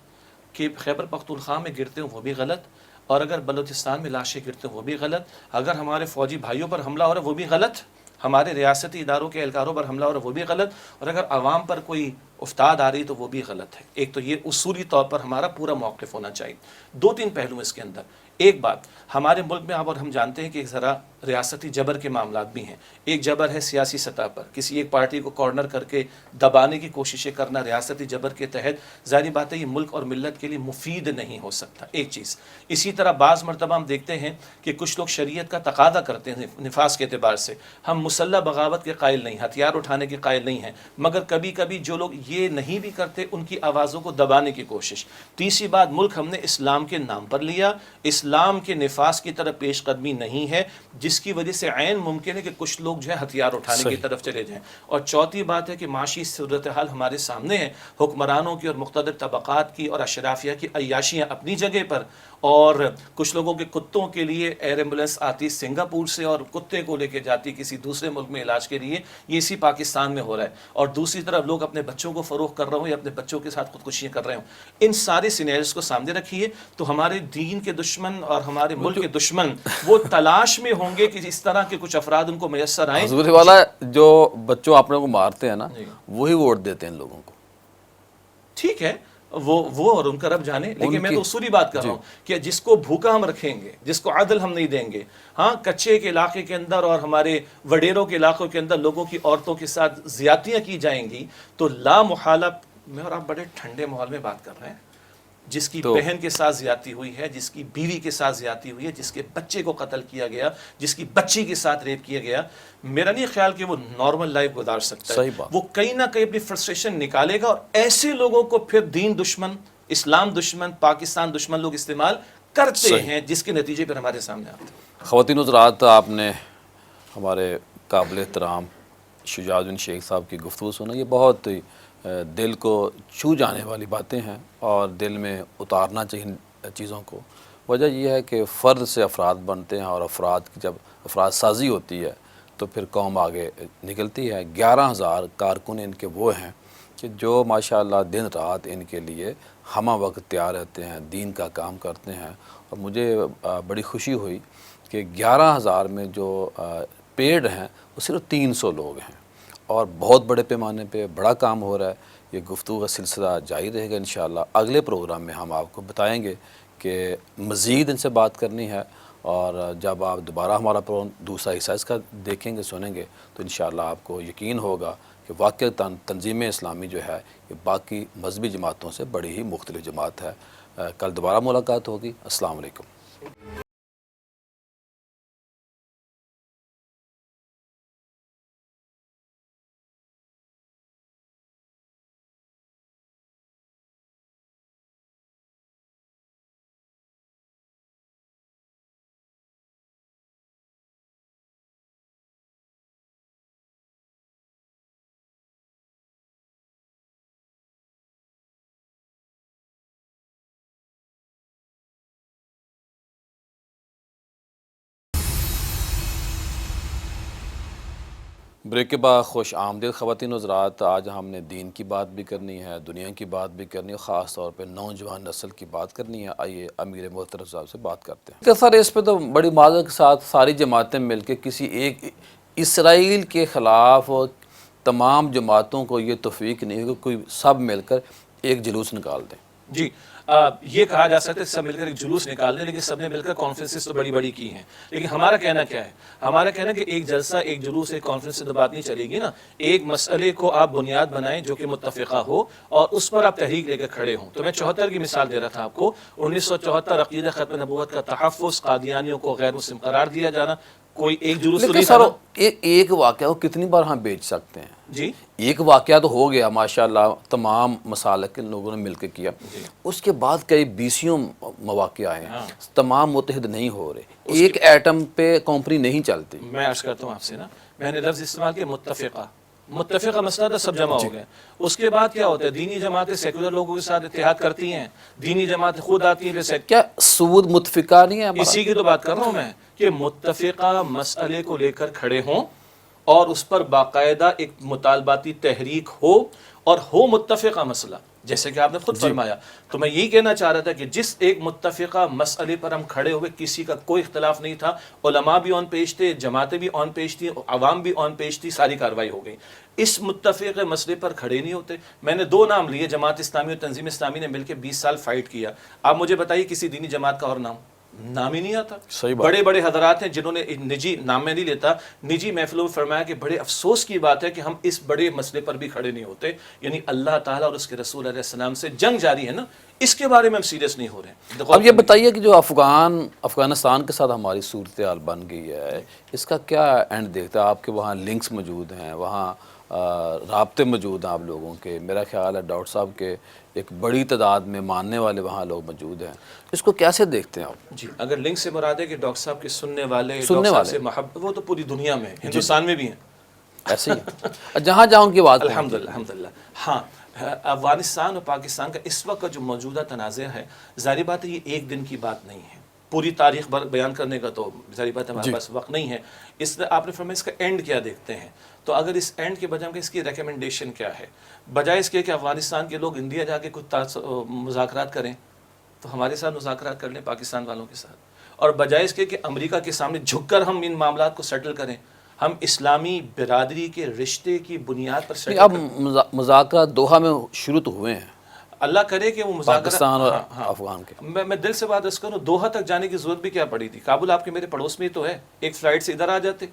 کہ خیبر پختونخوا میں گرتے ہیں وہ بھی غلط، اور اگر بلوچستان میں لاشیں گرتے ہیں وہ بھی غلط، اگر ہمارے فوجی بھائیوں پر حملہ ہو رہا ہے وہ بھی غلط، ہمارے ریاستی اداروں کے اہلکاروں پر حملہ ہو رہا ہے وہ بھی غلط، اور اگر عوام پر کوئی افتاد آ رہی تو وہ بھی غلط ہے۔ ایک تو یہ اصولی طور پر ہمارا پورا موقف ہونا چاہیے۔ 2-3 پہلو اس کے اندر۔ ایک بات، ہمارے ملک میں اب اور ہم جانتے ہیں کہ ایک ذرا ریاستی جبر کے معاملات بھی ہیں۔ ایک جبر ہے سیاسی سطح پر، کسی ایک پارٹی کو کارنر کر کے دبانے کی کوششیں کرنا ریاستی جبر کے تحت، ظاہری بات ہے یہ ملک اور ملت کے لیے مفید نہیں ہو سکتا، ایک چیز۔ اسی طرح بعض مرتبہ ہم دیکھتے ہیں کہ کچھ لوگ شریعت کا تقاضا کرتے ہیں نفاذ کے اعتبار سے، ہم مسلح بغاوت کے قائل نہیں، ہتھیار اٹھانے کے قائل نہیں ہیں، مگر کبھی کبھی جو لوگ یہ نہیں بھی کرتے ان کی آوازوں کو دبانے کی کوشش۔ تیسری بات، ملک ہم نے اسلام کے نام پر لیا، اسلام کے نفاذ کی طرف پیش قدمی نہیں ہے، جس کی وجہ سے عین ممکن ہے کہ کچھ لوگ جو ہے ہتھیار اٹھانے کی طرف چلے جائیں۔ اور چوتھی بات ہے کہ معاشی صورتحال ہمارے سامنے ہے، حکمرانوں کی اور مقتدر طبقات کی اور اشرافیہ کی عیاشیاں اپنی جگہ پر، اور کچھ لوگوں کے کتوں کے لیے ایئر ایمبولینس آتی سنگاپور سے اور کتے کو لے کے جاتی کسی دوسرے ملک میں علاج کے لیے، یہ اسی پاکستان میں ہو رہا ہے، اور دوسری طرف لوگ اپنے بچوں کو فروخت کر رہے ہوں یا اپنے بچوں کے ساتھ خودکشیاں کر رہے ہوں۔ ان سارے سینیریوز کو سامنے رکھیے تو ہمارے دین کے دشمن اور ہمارے ملک کے دشمن وہ تلاش میں ہوں گے کہ اس طرح کے کچھ افراد ان کو میسر آئیں۔ حضور والا جو بچوں اپنے کو مارتے ہیں نا، وہی ووٹ دیتے ہیں ان لوگوں کو۔ ٹھیک ہے، وہ اور ان کا رب جانے، لیکن میں تو اصولی بات کر رہا ہوں کہ جس کو بھوکا ہم رکھیں گے، جس کو عدل ہم نہیں دیں گے، ہاں کچے کے علاقے کے اندر اور ہمارے وڈیروں کے علاقوں کے اندر لوگوں کی عورتوں کے ساتھ زیادتیاں کی جائیں گی تو لا محالہ، میں اور آپ بڑے ٹھنڈے ماحول میں بات کر رہے ہیں، جس کی بہن کے ساتھ زیادتی ہوئی ہے، جس کی بیوی کے ساتھ زیادتی ہوئی ہے، جس کے بچے کو قتل کیا گیا، جس کی بچی کے ساتھ ریپ کیا گیا، میرا نہیں خیال کہ وہ نارمل لائف گزار سکتا ہے۔ وہ کہیں نہ کہیں اپنی فرسٹریشن نکالے گا، اور ایسے لوگوں کو پھر دین دشمن، اسلام دشمن، پاکستان دشمن لوگ استعمال کرتے ہیں، جس کے نتیجے پر ہمارے سامنے آتے ہیں۔ خواتین حضرات، آپ نے ہمارے قابل احترام شجاع الدین شیخ صاحب کی گفتگو سنا، یہ بہت دل کو چھو جانے والی باتیں ہیں اور دل میں اتارنا چاہیے چیزوں کو۔ وجہ یہ ہے کہ فرد سے افراد بنتے ہیں، اور افراد کی جب افراد سازی ہوتی ہے تو پھر قوم آگے نکلتی ہے۔ 11,000 کارکن ان کے وہ ہیں کہ جو ماشاءاللہ دن رات ان کے لیے ہمہ وقت تیار رہتے ہیں، دین کا کام کرتے ہیں، اور مجھے بڑی خوشی ہوئی کہ 11,000 میں جو پیڈ ہیں وہ صرف 300 لوگ ہیں، اور بہت بڑے پیمانے پہ بڑا کام ہو رہا ہے۔ یہ گفتگو کا سلسلہ جاری رہے گا انشاءاللہ۔ اگلے پروگرام میں ہم آپ کو بتائیں گے کہ مزید ان سے بات کرنی ہے، اور جب آپ دوبارہ ہمارا پروگرام دوسرا حصہ اس کا دیکھیں گے، سنیں گے، تو انشاءاللہ آپ کو یقین ہوگا کہ واقعتاً تنظیم اسلامی جو ہے یہ باقی مذہبی جماعتوں سے بڑی ہی مختلف جماعت ہے۔ کل دوبارہ ملاقات ہوگی۔ السلام علیکم۔ بریک کے بعد خوش آمدید خواتین و حضرات. آج ہم نے دین کی بات بھی کرنی ہے, دنیا کی بات بھی کرنی ہے, خاص طور پہ نوجوان نسل کی بات کرنی ہے. آئیے امیر محترم صاحب سے بات کرتے ہیں. سر اس پہ تو بڑی معذرت کے ساتھ ساری جماعتیں مل کے کسی ایک اسرائیل کے خلاف تمام جماعتوں کو یہ توفیق نہیں ہے کہ کوئی سب مل کر ایک جلوس نکال دیں. جی یہ کہا جا سکتا ہے سب مل کر ایک جلوس نکال دیں, لیکن سب نے مل کر کانفرنسز تو بڑی بڑی کی ہیں. لیکن ہمارا کہنا کیا ہے؟ ہمارا کہنا ہے کہ ایک جلسہ, ایک جلوس, ایک کانفرنس سے تو بات نہیں چلے گی نا. ایک مسئلے کو آپ بنیاد بنائیں جو کہ متفقہ ہو اور اس پر آپ تحریک لے کر کھڑے ہوں. تو میں 74 کی مثال دے رہا تھا آپ کو. 1974 عقیدہ ختم نبوت کا تحفظ, قادیانیوں کو غیر مسلم قرار دیا جانا, کوئی ایک جلوس تو نہیں تھا نا. ایک واقعہ کو کتنی بار ہم بیچ سکتے ہیں؟ جی ایک واقعہ تو ہو گیا ماشاءاللہ, تمام مسالک کے لوگوں نے مل کے کیا. اس کے بعد کئی بیسیوں مواقع آئے ہیں, تمام متحد نہیں ہو رہے. ایک ایٹم پہ کمپنی نہیں چلتی. میں عرض کرتا ہوں آپ سے نا, میں نے لفظ استعمال کیا متفقہ. متفقہ مسئلہ تھا, سب جمع ہو گئے. اس کے بعد کیا ہوتا ہے؟ دینی جماعتیں سیکولر لوگوں کے ساتھ اتحاد کرتی ہیں, دینی جماعتیں خود آتی ہیں. کیا سعود متفقہ نہیں ہے؟ اسی کی تو بات کر رہا ہوں میں کہ متفقہ مسئلے کو لے کر کھڑے ہوں اور اس پر باقاعدہ ایک مطالباتی تحریک ہو اور ہو متفقہ مسئلہ, جیسے کہ آپ نے خود فرمایا. تو میں یہی کہنا چاہ رہا تھا کہ جس ایک متفقہ مسئلے پر ہم کھڑے ہوئے, کسی کا کوئی اختلاف نہیں تھا, علماء بھی آن پیش تھے, جماعتیں بھی آن پیش تھی, عوام بھی آن پیش تھی, ساری کارروائی ہو گئی. اس متفق مسئلے پر کھڑے نہیں ہوتے. میں نے 2 نام لیے, جماعت اسلامی اور تنظیم اسلامی نے مل کے 20 سال فائٹ کیا. آپ مجھے بتائیے کسی دینی جماعت کا اور نام ہی نہیں آتا. بڑے بڑے حضرات ہیں جنہوں نے نجی, نام میں نہیں لیتا, نجی محفلوں میں فرمایا کہ بڑے افسوس کی بات ہے کہ ہم اس بڑے مسئلے پر بھی کھڑے نہیں ہوتے. یعنی اللہ تعالیٰ اور اس کے رسول علیہ السلام سے جنگ جاری ہے نا, اس کے بارے میں ہم سیریس نہیں ہو رہے ہیں. اب یہ بتائیے کہ جو افغانستان کے ساتھ ہماری صورتحال بن گئی ہے, اس کا کیا اینڈ دیکھتا ہے؟ آپ کے وہاں لنکس موجود ہیں, وہاں رابطے موجود ہیں آپ لوگوں کے. میرا خیال ہے ڈاکٹر صاحب کے ایک بڑی تعداد میں ماننے والے وہاں لوگ موجود ہیں. اس کو کیسے دیکھتے ہیں آپ؟ جی, اگر لنک سے مراد ہے کہ ڈاکٹر صاحب کے سننے والے, ڈاکٹر صاحب سے محبت, وہ تو پوری دنیا میں, ہندوستان میں بھی ہیں. ایسے ہی جہاں جہاں کی بات. الحمدللہ. ہاں, افغانستان اور پاکستان کا اس وقت کا جو موجودہ تنازع ہے, ظاہر بات ہے یہ ایک دن کی بات نہیں ہے. پوری تاریخ بیان کرنے کا تو ظاہر بات ہے ہمارے پاس وقت نہیں ہے. اس نے آپ نے فرمایا اس کا اینڈ کیا دیکھتے ہیں. تو اگر اس اینڈ کے بجائے اس کی ریکمنڈیشن کیا ہے, بجائے اس کے کہ افغانستان کے لوگ انڈیا جا کے کچھ مذاکرات کریں, تو ہمارے ساتھ مذاکرات کر لیں پاکستان والوں کے ساتھ. اور بجائے اس کے کہ امریکہ کے سامنے جھک کر ہم ان معاملات کو سیٹل کریں, ہم اسلامی برادری کے رشتے کی بنیاد پر سیٹل اب مذاکرات دوحہ میں شروع تو ہوئے ہیں. اللہ کرے کہ وہ مذاکرات پاکستان اور افغان کے. میں دل سے بات اس کروں, دوحہ تک جانے کی ضرورت بھی کیا پڑی تھی؟ کابل آپ کے میرے پڑوس میں ہی تو ہے, ایک فلائٹ سے ادھر آ جاتے.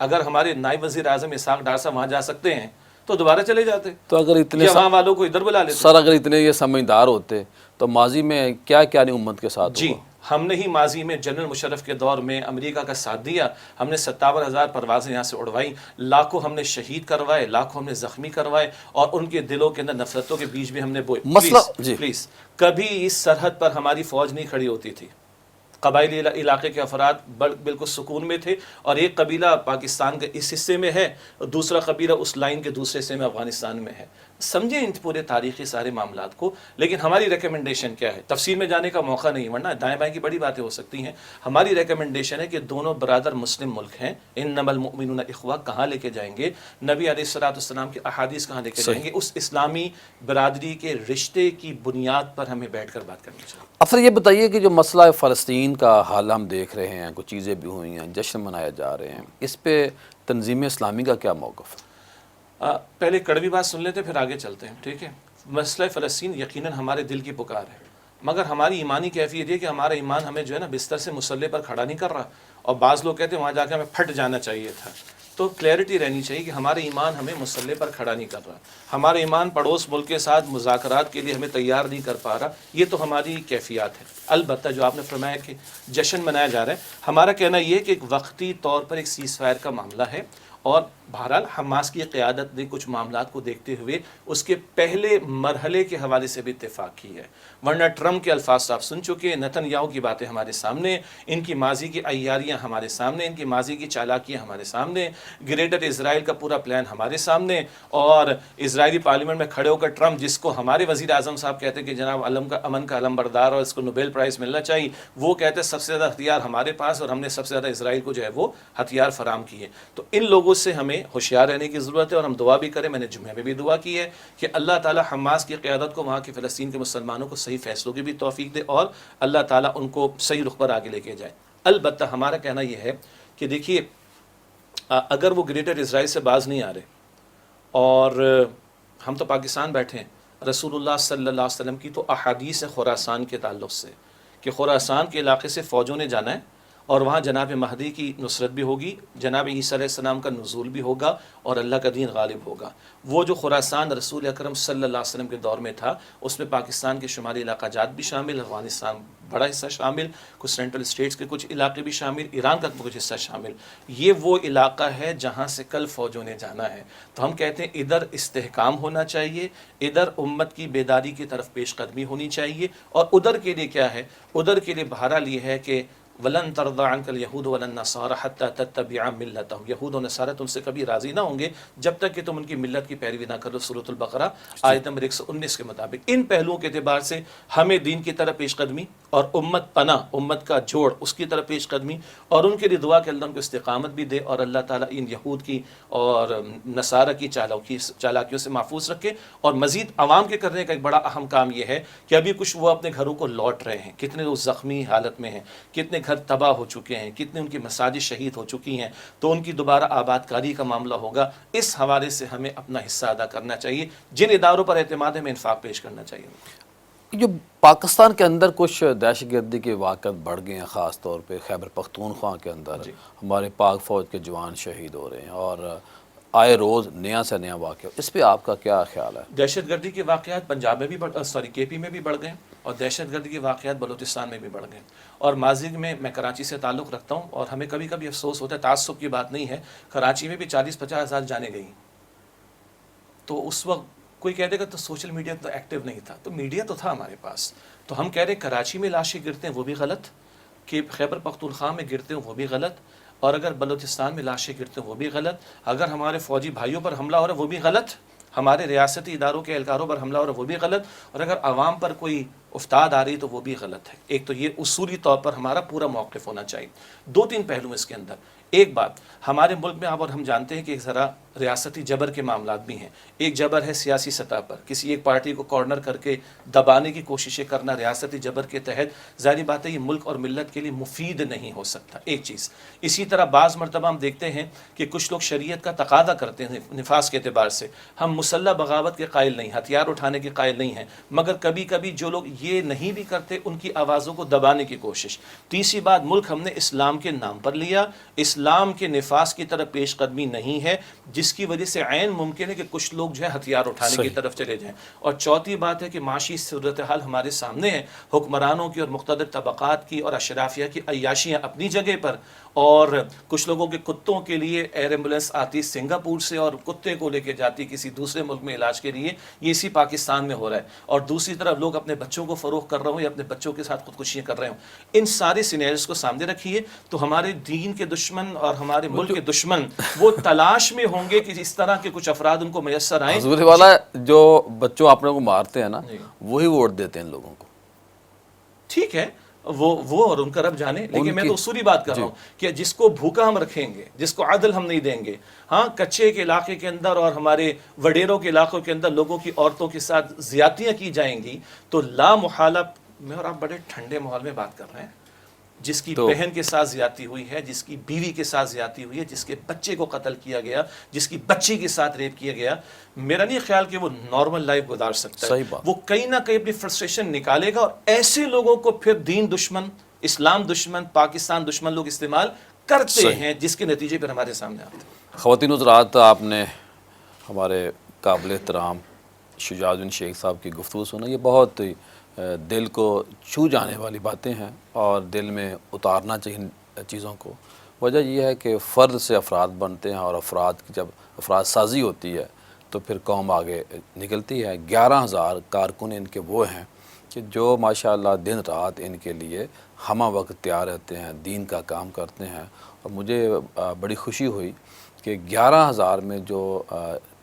اگر ہمارے نائب وزیر اعظم اسحاق ڈار صاحب وہاں جا سکتے ہیں تو دوبارہ چلے جاتے. تو اگر اتنے وہاں والوں کو ادھر بلا لیتے. سر اگر اتنے یہ سمجھدار ہوتے تو ماضی میں کیا کیا نہیں امت کے ساتھ جی, ہم نے ہی ماضی میں جنرل مشرف کے دور میں امریکہ کا ساتھ دیا. ہم نے 57,000 پروازیں یہاں سے اڑوائی, لاکھوں ہم نے شہید کروائے, لاکھوں ہم نے زخمی کروائے, اور ان کے دلوں کے اندر نفرتوں کے بیج بھی ہم نے بوئے. پلیز کبھی اس سرحد پر ہماری فوج نہیں کھڑی ہوتی تھی. قبائلی علاقے کے افراد بالکل سکون میں تھے, اور ایک قبیلہ پاکستان کے اس حصے میں ہے, اور دوسرا قبیلہ اس لائن کے دوسرے حصے میں افغانستان میں ہے. سمجھیں ان پورے تاریخی سارے معاملات کو. لیکن ہماری ریکمنڈیشن کیا ہے؟ تفصیل میں جانے کا موقع نہیں, ورنہ دائیں بائیں کی بڑی باتیں ہو سکتی ہیں. ہماری ریکمنڈیشن ہے کہ دونوں برادر مسلم ملک ہیں, انما المؤمنون اخوہ کہاں لے کے جائیں گے؟ نبی علیہ الصلوۃ والسلام کی احادیث کہاں لے کے جائیں گے؟ اس اسلامی برادری کے رشتے کی بنیاد پر ہمیں بیٹھ کر بات کرنی چاہیے. افسر یہ بتائیے کہ جو مسئلہ فلسطین کا حال ہم دیکھ رہے ہیں, کچھ چیزیں بھی ہوئی ہیں, جشن منائے جا رہے ہیں, اس پہ تنظیم اسلامی کا کیا موقف ہے؟ پہلے کڑوی بات سن لیتے پھر آگے چلتے ہیں, ٹھیک ہے؟ مسئلہ فلسطین یقیناً ہمارے دل کی پکار ہے, مگر ہماری ایمانی کیفیت یہ کہ ہمارا ایمان ہمیں جو ہے نا بستر سے مسلح پر کھڑا نہیں کر رہا. اور بعض لوگ کہتے ہیں وہاں جا کے ہمیں پھٹ جانا چاہیے تھا. تو کلیئرٹی رہنی چاہیے کہ ہمارا ایمان ہمیں مسلح پر کھڑا نہیں کر رہا, ہمارا ایمان پڑوس ملک کے ساتھ مذاکرات کے لیے ہمیں تیار نہیں کر پا رہا. یہ تو ہماری کیفیات ہے. البتہ جو آپ نے فرمایا کہ جشن منایا جا رہا ہے, ہمارا کہنا یہ ہے کہ ایک وقتی طور پر ایک سیز فائر کا معاملہ ہے, اور بہرحال حماس کی قیادت نے کچھ معاملات کو دیکھتے ہوئے اس کے پہلے مرحلے کے حوالے سے بھی اتفاق کی ہے. ورنہ ٹرمپ کے الفاظ آپ سن چکے, نتن یاہو کی باتیں ہمارے سامنے, ان کی ماضی کی عیاریاں ہمارے سامنے, ان کی ماضی کی چالاکیاں ہمارے سامنے, گریٹر اسرائیل کا پورا پلان ہمارے سامنے. اور اسرائیلی پارلیمنٹ میں کھڑے ہو کر ٹرمپ, جس کو ہمارے وزیر اعظم صاحب کہتے ہیں کہ جناب امن کا علم بردار اور اس کو نوبیل پرائز ملنا چاہیے, وہ کہتے ہیں سب سے زیادہ ہتھیار ہمارے پاس اور ہم نے سب سے زیادہ اسرائیل کو جو ہے وہ ہتھیار فراہم کیے. تو ان لوگوں سے ہمیں ہوشیار رہنے کی ضرورت ہے، اور ہم دعا بھی کریں. میں نے جمعے میں بھی دعا کی ہے کہ اللہ تعالیٰ حماس کی قیادت کو، وہاں کے فلسطین کے مسلمانوں کو صحیح فیصلوں کی بھی توفیق دے، اور اللہ تعالیٰ ان کو صحیح رخ پر آگے لے کے جائے. البتہ ہمارا کہنا یہ ہے کہ دیکھیے اگر وہ گریٹر اسرائیل سے باز نہیں آ رہے، اور ہم تو پاکستان بیٹھے ہیں، رسول اللہ صلی اللہ علیہ وسلم کی تو احادیث ہے خراسان کے تعلق سے کہ خراسان کے علاقے سے فوجوں نے جانا ہے، اور وہاں جناب مہدی کی نصرت بھی ہوگی، جناب عیسیٰ علیہ السلام کا نزول بھی ہوگا، اور اللہ کا دین غالب ہوگا. وہ جو خراسان رسول اکرم صلی اللہ علیہ وسلم کے دور میں تھا، اس میں پاکستان کے شمالی علاقہ جات بھی شامل، افغانستان بڑا حصہ شامل، کچھ سینٹرل اسٹیٹس کے کچھ علاقے بھی شامل، ایران کا کچھ حصہ شامل. یہ وہ علاقہ ہے جہاں سے کل فوجوں نے جانا ہے. تو ہم کہتے ہیں ادھر استحکام ہونا چاہیے، ادھر امت کی بیداری کی طرف پیش قدمی ہونی چاہیے. اور ادھر کے لیے کیا ہے؟ ادھر کے لیے بہرحال یہ ہے کہ وَلَن تَرْضَ عَنْكَ الْيَهُودُ وَلَا النَّصَارَى حَتَّى تَتَّبِعَ مِلَّتَهُمْ. یہود و نصارہ تم سے کبھی راضی نہ ہوں گے جب تک کہ تم ان کی ملت کی پیروی نہ کرو. سورۃ البقرہ آیت نمبر 119 کے مطابق. ان پہلوؤں کے اعتبار سے ہمیں دین کی طرف پیش قدمی، اور امت پناہ، امت کا جوڑ، اس کی طرف پیش قدمی، اور ان کے لیے دعا کہ اللہ ان کو استقامت بھی دے، اور اللہ تعالیٰ ان یہود کی اور نصارہ کی چالاکیوں سے محفوظ رکھے. اور مزید عوام کے کرنے کا ایک بڑا اہم کام یہ ہے کہ ابھی کچھ وہ اپنے گھروں کو لوٹ رہے ہیں، کتنے وہ زخمی حالت میں ہیں، کتنے گھر تباہ ہو چکے ہیں، کتنے ان کی مساجد شہید ہو چکی ہیں. تو ان کی دوبارہ آباد کاری کا معاملہ ہوگا. اس حوالے سے ہمیں اپنا حصہ ادا کرنا چاہیے. جن اداروں پر اعتماد ہے ہمیں انفاق پیش کرنا چاہیے. جو پاکستان کے اندر کچھ دہشت گردی کے واقعات بڑھ گئے ہیں، خاص طور پہ خیبر پختونخوا کے اندر ہمارے پاک فوج کے جوان شہید ہو رہے ہیں، اور آئے روز نیا سے نیا واقعہ، اس پہ آپ کا کیا خیال ہے؟ دہشت گردی کے واقعات پنجاب میں بھی کے پی میں بھی بڑھ گئے، اور دہشت گردی کے واقعات بلوچستان میں بھی بڑھ گئے. اور ماضی میں کراچی سے تعلق رکھتا ہوں، اور ہمیں کبھی کبھی افسوس ہوتا ہے، تعصب کی بات نہیں ہے، کراچی میں بھی 40-50 ہزار جانیں گئی. تو اس وقت کوئی کہہ دے گا تو سوشل میڈیا تو ایکٹیو نہیں تھا، تو میڈیا تو تھا ہمارے پاس. تو ہم کہہ رہے کراچی میں لاشیں گرتے ہیں وہ بھی غلط، کہ خیبر پختونخوا میں گرتے ہیں وہ بھی غلط، اور اگر بلوچستان میں لاشیں گرتے ہیں وہ بھی غلط، اگر ہمارے فوجی بھائیوں پر حملہ ہو رہا ہے وہ بھی غلط، ہمارے ریاستی اداروں کے اہلکاروں پر حملہ ہو رہا ہے وہ بھی غلط، اور اگر عوام پر کوئی افتاد آ رہی تو وہ بھی غلط ہے. ایک تو یہ اصولی طور پر ہمارا پورا موقف ہونا چاہیے. 2-3 پہلو اس کے اندر. ایک بات، ہمارے ملک میں اب اور ہم جانتے ہیں کہ ایک ذرا ریاستی جبر کے معاملات بھی ہیں. ایک جبر ہے سیاسی سطح پر، کسی ایک پارٹی کو کارنر کر کے دبانے کی کوششیں کرنا ریاستی جبر کے تحت، ظاہری بات ہے یہ ملک اور ملت کے لیے مفید نہیں ہو سکتا. ایک چیز. اسی طرح بعض مرتبہ ہم دیکھتے ہیں کہ کچھ لوگ شریعت کا تقاضا کرتے ہیں نفاذ کے اعتبار سے. ہم مسلح بغاوت کے قائل نہیں، ہتھیار اٹھانے کے قائل نہیں ہیں، مگر کبھی کبھی جو لوگ یہ نہیں بھی کرتے ان کی آوازوں کو دبانے کی کوشش. تیسری بات، ملک ہم نے اسلام کے نام پر لیا، اسلام کے نفاذ کی طرف پیش قدمی نہیں ہے، جس کی وجہ سے عین ممکن ہے کہ کچھ لوگ جو ہے ہتھیار اٹھانے کی طرف چلے جائیں. اور چوتھی بات ہے کہ معاشی صورتحال ہمارے سامنے ہے، حکمرانوں کی اور مقتدر طبقات کی اور اشرافیہ کی عیاشیاں اپنی جگہ پر، اور کچھ لوگوں کے کتوں کے لیے ایئر ایمبولینس آتی سنگاپور سے اور کتے کو لے کے جاتی کسی دوسرے ملک میں علاج کے لیے، یہ اسی پاکستان میں ہو رہا ہے. اور دوسری طرف لوگ اپنے بچوں کو فروخت کر رہے ہوں یا اپنے بچوں کے ساتھ خودکشیاں کر رہے ہوں. ان سارے سینیریوز کو سامنے رکھیے تو ہمارے دین کے دشمن اور ہمارے ملک کے دشمن وہ تلاش میں ہوں گے کہ اس طرح کے کچھ افراد ان کو میسر آئیں. حضور والا جو بچوں اپنے کو مارتے ہیں نا، وہی ووٹ دیتے ہیں ان لوگوں کو. ٹھیک ہے، وہ اور ان کا رب جانے، لیکن میں تو اصولی بات کر رہا ہوں کہ جس کو بھوکا ہم رکھیں گے، جس کو عدل ہم نہیں دیں گے، ہاں کچے کے علاقے کے اندر اور ہمارے وڈیروں کے علاقوں کے اندر لوگوں کی عورتوں کے ساتھ زیادتیاں کی جائیں گی تو لا محالہ میں اور آپ بڑے ٹھنڈے ماحول میں بات کر رہے ہیں. جس کی بہن کے ساتھ زیادتی ہوئی ہے، جس کی بیوی کے ساتھ زیادتی ہوئی ہے، جس کے بچے کو قتل کیا گیا، جس کی بچی کے ساتھ ریپ کیا گیا، میرا نہیں خیال کہ وہ نارمل لائف گزار سکتا ہے. وہ کہیں نہ کہیں اپنی فرسٹریشن نکالے گا، اور ایسے لوگوں کو پھر دین دشمن، اسلام دشمن، پاکستان دشمن لوگ استعمال کرتے ہیں، جس کے نتیجے پر ہمارے سامنے آتے ہیں. خواتین حضرات، آپ نے ہمارے قابل احترام شجاع الدین شیخ صاحب کی گفتگو سنا. یہ بہت دل کو چھو جانے والی باتیں ہیں اور دل میں اتارنا چاہیے چیزوں کو. وجہ یہ ہے کہ فرد سے افراد بنتے ہیں، اور افراد کی جب افراد سازی ہوتی ہے تو پھر قوم آگے نکلتی ہے. 11,000 کارکن ان کے وہ ہیں کہ جو ماشاءاللہ دن رات ان کے لیے ہمہ وقت تیار رہتے ہیں، دین کا کام کرتے ہیں. اور مجھے بڑی خوشی ہوئی کہ 11,000 میں جو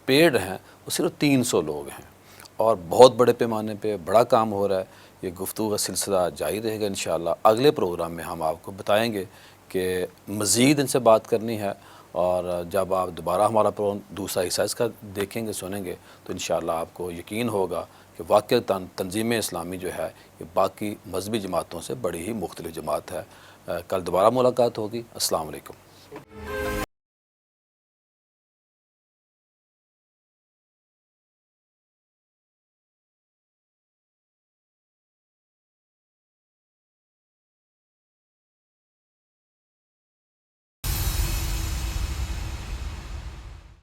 پیڈ ہیں وہ صرف 300 لوگ ہیں، اور بہت بڑے پیمانے پہ بڑا کام ہو رہا ہے. یہ گفتگو کا سلسلہ جاری رہے گا انشاءاللہ. اگلے پروگرام میں ہم آپ کو بتائیں گے کہ مزید ان سے بات کرنی ہے اور جب آپ دوبارہ ہمارا پروگرام دوسرا حصہ اس کا دیکھیں گے سنیں گے تو انشاءاللہ آپ کو یقین ہوگا کہ واقعی تنظیم اسلامی جو ہے یہ باقی مذہبی جماعتوں سے بڑی ہی مختلف جماعت ہے۔ کل دوبارہ ملاقات ہوگی۔ السلام علیکم۔